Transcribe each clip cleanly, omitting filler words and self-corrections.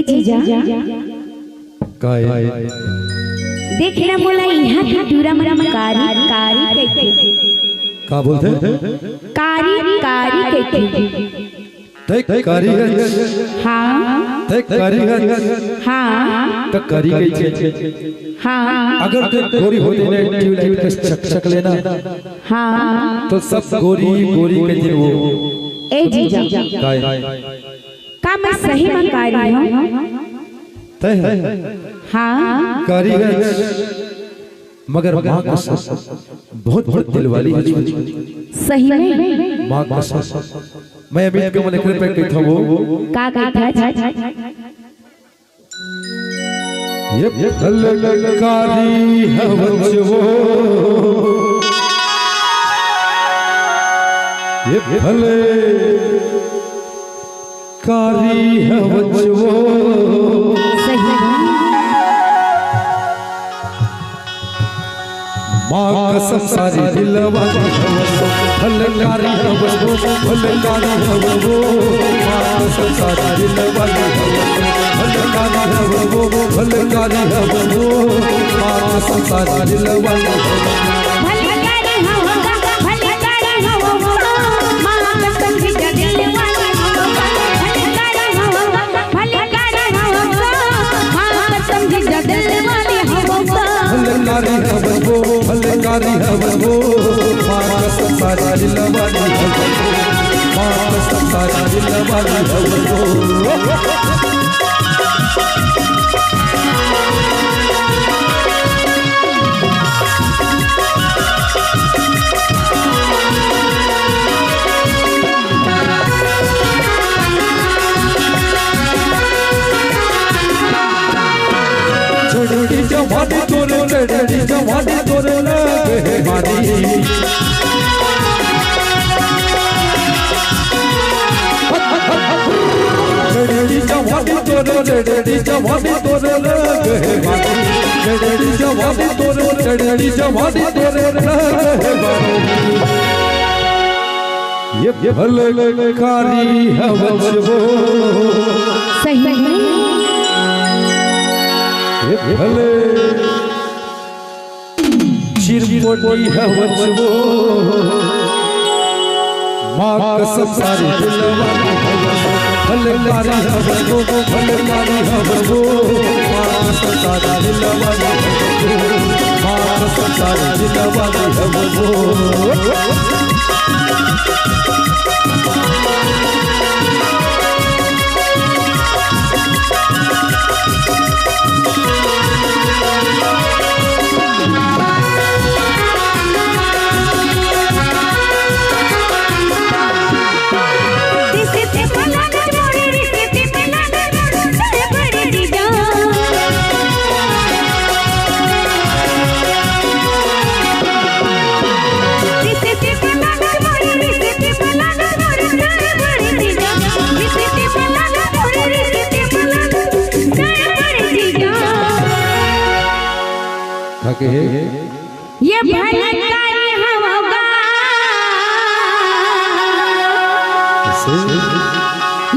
जीजा काय देख ना बोला यहाँ की दूरा मरम कारी कारी कहते का बोलते कारी कारी कहते देख कारी है हाँ देख कारी है हाँ तो कारी कहते हाँ अगर तो गोरी होती ने ट्यूबलाइट का चक लेना हाँ तो सब गोरी गोरी के दिन वो ए जीजा काय का मैं सही में कारी हूँ तय है हाँ कारी है मगर माँ का बहुत बहुत दिल वाली है सही में माँ का मैं अमित के मन कृपा कहता हूँ का था ये कारी है वो ये भले कारी है वो सही माँ कसम सारी दिलवा भले कारी है वो भले कारी है वो माँ कसम सारी दिलवा भले कारी है वो भले कारी है वो माँ कसम सारी दिलवा कारी है वो भले कारी है वो माँ कसम सारी दिलवा माँ कसम सारी दिलवा चढ़ी जवानी तोरे चढ़ी जवानी तोरे लगे मानी चढ़ी जवानी तोरे चढ़ी जवानी तोरे लगे मानी चढ़ी जवानी तोरे चढ़ी जवानी तोरे लगे मानी ये भले कारी है वो सही में ये भले चिरपोटी है वो माँ कसम सारी दिलवा भले कारी है वो भले कारी है वो माँ कसम सारी दिलवा माँ कसम सारी दिलवा है वो ये भलकारी होगा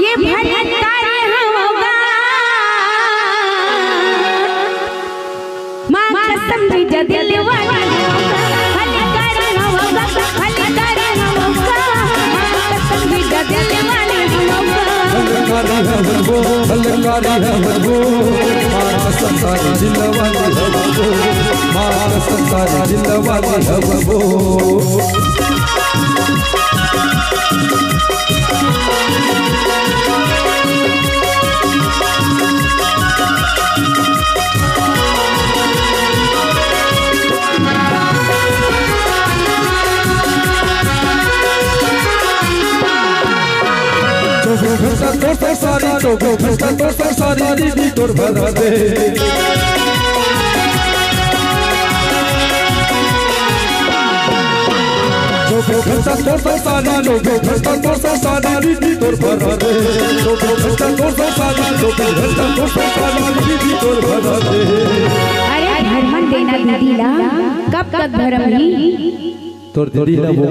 ये भलकारी होगा माँ कसम जीजा दिल वाली भलकारी होगा भलकारी होगा माँ कसम जीजा दिल वाली भलकारी है वो भलकारी है वो माँ कसम सारी दिल वाली है वो माँ कसम सारी दिल वाली है वो तो सारी तो सारी दीदी तोर भरा दे तो सारी लोगो तो सारी दीदी तोर भरा दे तो सारी दीदी तोर भरा दे अरे धर्म देना दीदी ला कब तक धर्म ही तोर दीदी ना वो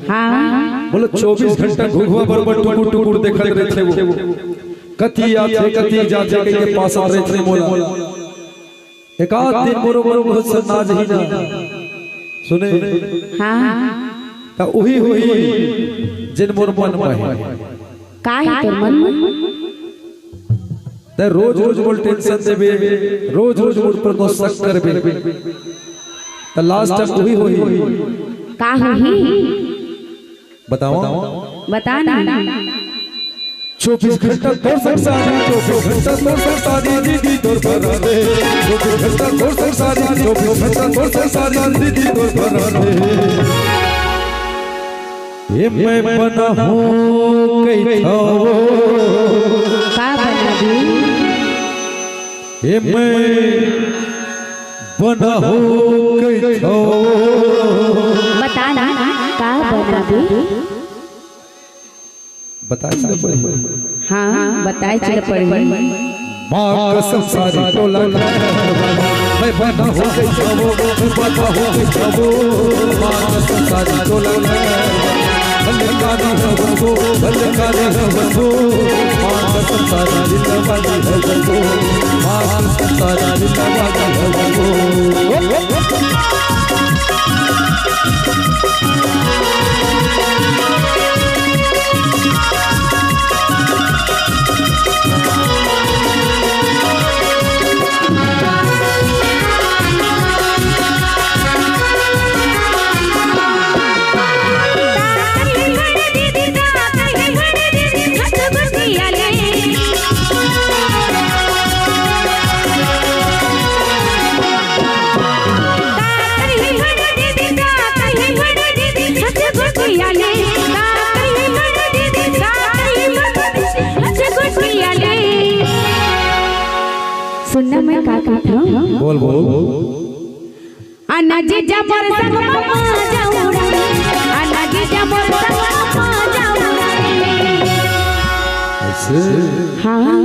हाँ बोलो 24 घंटा घुघुआ बरोबर टुकुर टुकुर देखत रहते वो कथी आथे कथी जाते के पास आ रहे थे मोला एक आध दिन मोरो मोरो बहुत सन्ना जही ना सुने हां ता ओही होई जिन मोर मन में का है तोर मन में ते रोज रोज मोर टेंशन देबे रोज रोज मोर पर को शक करबे ता लास्ट टाइम ओही होई का होई बताओ बता ना 24 घंटा तोर संसारी 24 घंटा तोर संसारी दीदी तोर भरा दे 24 घंटा तोर संसारी 24 घंटा तोर संसारी दीदी तोर भरा दे ये मैं बना हूँ कई थाओ का बना दी ये मैं बना हूँ कई थाओ बता ना का बना दी बता सकते हाँ बताए चल पड़ी माँ कसम सारी टोला मैं बना हूँ गई छावो मैं बना हूँ गई छावो माँ कसम सारी टोला भलकारी है वो भलकारी है वो माँ कसम सारी दिलवाली है वो माँ कसम सारी दिलवाली है वो सुनना मैं का कहता हूँ बोल बोल अनाजी जमर संग मम्मा जाऊरा अनाजी जमर संग मम्मा जाऊरा ऐसे हाँ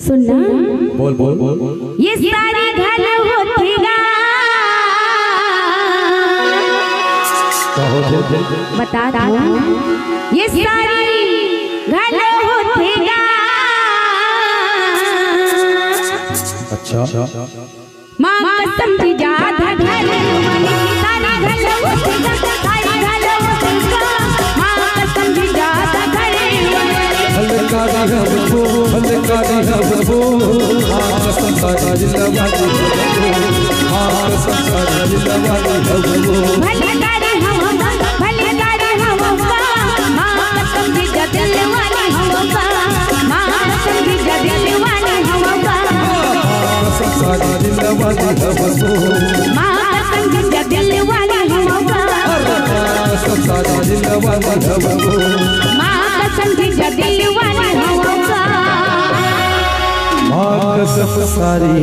सुनना बोल बोल बोल ये सारी घल होतीगा बता दो ये सारी घल होतीगा अच्छा माँ कसम की जात घर वाली सारी घल होतीगा सारी घल होतीगा माँ कसम की जात घर भलकारी है वो भलकारी है वो माँ कसम सारी दिलवाली है वो माँ कसम सारी दिलवाली है वो भलकारी हम माँ कसम की जात दिलवाली हम माँ कसम की जात दिलवाली हम सारी दिलवाली है वो माँ कसम की जात दिलवाली हम सारी दिलवाली है वो माँ कसम की जात दिलवाली हम माँ कसम सारी